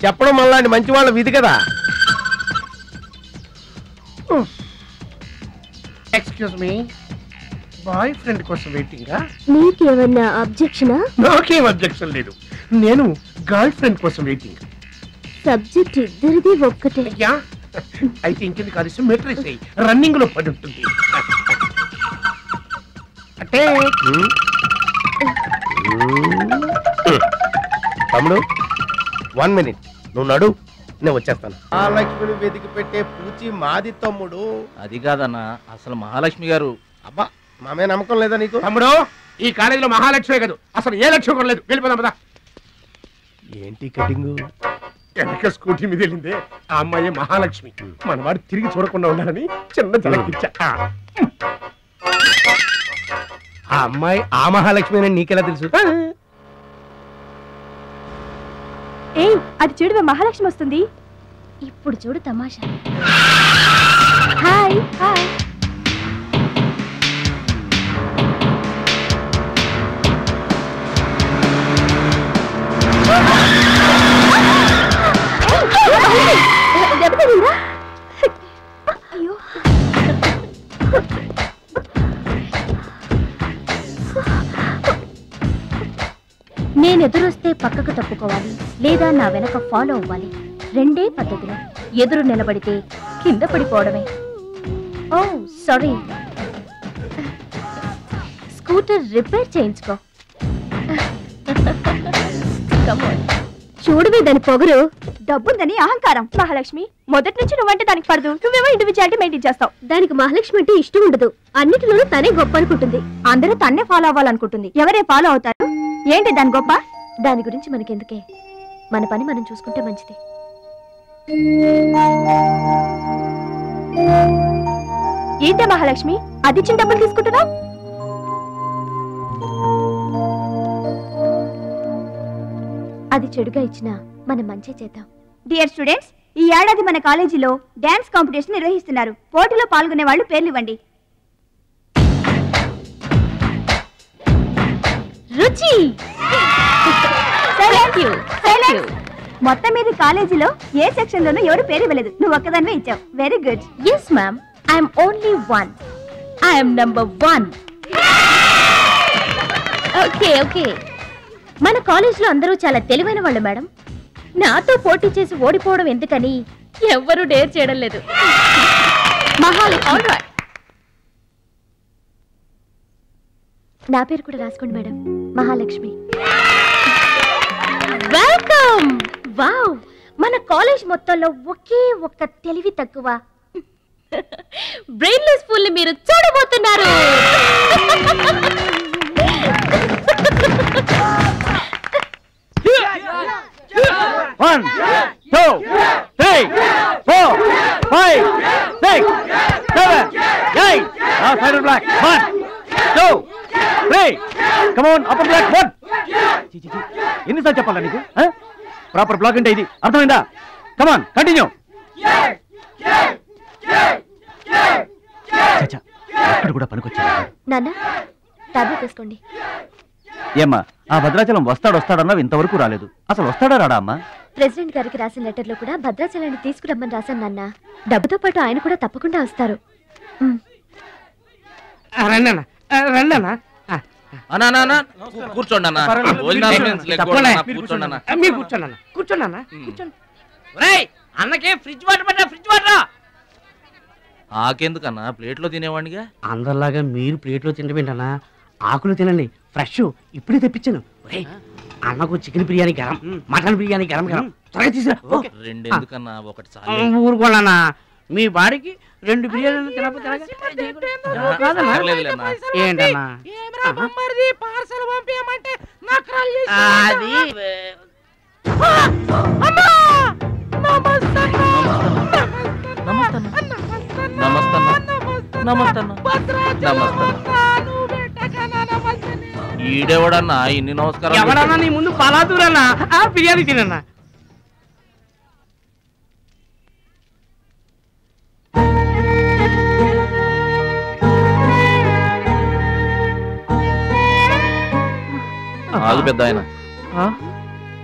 చెప్పడం మనలాంటి మంచి వాళ్ళ విధి కదా. ఎక్స్క్యూజ్ మీ, బాయ్ ఫ్రెండ్ కోసం వెయిటింగా? నీకేమన్నా అబ్జెక్షనా? నాకేం అబ్జెక్షన్ లేదు, నేను గర్ల్ ఫ్రెండ్ కోసం వెయిటింగ్. సబ్జెక్ట్ ఇద్దరిది ఒక్కటే. అయితే ఇంకెందుకు కలిసి మెట్రిక్ అయ్యి రన్నింగ్ లో పడి ఉంటుంది. అంటే తమ్ముడు 1 minute, నువ్వు నడు, నేను వచ్చేస్తాను. మహాలక్ష్మిని వెతికి పెట్టే పూచి మాది తమ్ముడు. అది కాదన్నా, అసలు మహాలక్ష్మి గారు. అబ్బా, మామే నమ్మకం లేదా నీకు? తమ్ముడు, ఈ కాలేజీలో మహాలక్ష్మి కాదు, అసలు ఏ లక్ష్యం కూడా లేదు. వెళ్ళిపోదాం పదా. ఏంటి కటింగ్? వెనక స్కూటీ మీద వెళ్ళిందే ఆ అమ్మాయి మహాలక్ష్మి. మనవాడు తిరిగి చూడకుండా ఉండాలని చిన్న జలకిచ్చా. ఆ అమ్మాయి ఆ మహాలక్ష్మి అని నీకెలా తెలుసు? ఏయ్, అది చూడు, మహాలక్ష్మి వస్తుంది. ఇప్పుడు చూడు తమాషా. Hi hi. అయ్యో, నేను ఎదురొస్తే పక్కకు తప్పుకోవాలి, లేదా నా వెనక ఫాలో అవ్వాలి. రెండే పద్ధతులు. ఎదురు నిలబడితే కింద పడిపోవడమే. ఓ సారీ, స్కూటర్ రిపేర్ చేయించుకో. చూడవే దాని పొగరు. డబ్బుందని అహంకారం. మహాలక్ష్మి, మొదటి నుంచి నువ్వంటే దానికి పడదు. నువ్వేమో ఇండివిజువాలిటీ మెయింటైన్ చేస్తావు. దానికి మహాలక్ష్మి అంటే ఇష్టం ఉండదు. అన్నిటిలోనూ తనే గొప్ప అనుకుంటుంది. అందరూ తన్నే ఫాలో అవ్వాలనుకుంటుంది. ఎవరే ఫాలో అవుతారు? ఏంటి దాని గొప్ప? దాని గురించి మనకెందుకే, మన పని మనం చూసుకుంటే మంచిది. ఏంటే మహాలక్ష్మి, అది ఇచ్చిన డబ్బులు తీసుకుంటున్నావు? అది చెడుగా ఇచ్చినా మనం మంచి చేద్దాం. డియర్ స్టూడెంట్స్, ఈ ఏడాది మన కాలేజీలో డాన్స్ కాంపిటీషన్ నిర్వహిస్తున్నారు. పోటీలో పాల్గొనే వాళ్ళు పేర్లు ఇవ్వండి. రుచి. మొత్తం మీద కాలేజీలో ఏ సెక్షన్ లోనూ ఎవరు పేరు ఇవ్వలేదు. నువ్వు ఒక్కదానివే ఇచ్చావు. Very good. Yes ma'am, I'm only 1. I'm number 1. Okay okay. మన కాలేజీలో అందరూ చాలా తెలివైన వాళ్ళు మేడం. నాతో పోటీ చేసి ఓడిపోవడం ఎందుకని ఎవ్వరూ డేర్ చేయడం లేదు. నా పేరు కూడా రాసుకోండి మేడం, మహాలక్ష్మి. వెల్కమ్. వావ్, మన కాలేజ్ మొత్తంలో ఒకే ఒక్క తెలివి తక్కువ బ్రెయిన్లెస్ ఫుల్ ని మీరు చూడబోతున్నారు. One, two, three, 4, 5, 6, 7, 8. Now side and black. 1, 2, 3. Come on, upper black. 1. ఎన్నిసార్లు చెప్పాలా నీకు? ప్రాపర్ బ్లాక్ అంటే ఇది, అర్థమైందా? కమాన్, కంటిన్యూ. అక్కడ కూడా పనికొచ్చా నాన్న, టాబ్లెట్ వేసుకోండి. ఏమ్మా, ఆ భద్రాచలం వస్తాడన్నావు, ఇంతవరకు రాలేదు. అసలు వస్తాడా రాడా అమ్మా? ప్రెసిడెంట్ గారికి రాసిన లెటర్ లో కూడా భద్రాచలాన్ని తీసుకురమ్మని రాశాను నాన్న. డబ్బుతో పాటు ఆయన కూడా తప్పకుండా వస్తారు. కూర్చోండి అన్న. అన్నకే ఫ్రిడ్జ్ వాటర్ పట్టా, ఫ్రిడ్జ్ వాటర్. ఆకెందుకన్నా, ప్లేట్లో తినేవాడిగా. అందరిలాగా మీరు ప్లేట్లో తినబెట్టనా, ఆకులు తినండి, ఫ్రెష్ ఇప్పుడే తెప్పించాను. అన్నకు చికెన్ బిర్యానీ గరం, మటన్ బిర్యానీ గరం గరం. త్వరగా తీసుకురా. రెండెందుకన్నా, ఒకటి చాలు. ఊరుకోనా, మీ బాడీకి 2 బిర్యానీలు తినకపోతే ఏంటన్నా అది ఈడెవడన్నా ఇన్ని నమస్కారం? ఎవడన్నా నీ ముందు పలాదూరన్నా, ఆ బిర్యానీ తినన్నా. ఆగు పెద్ద ఆయన,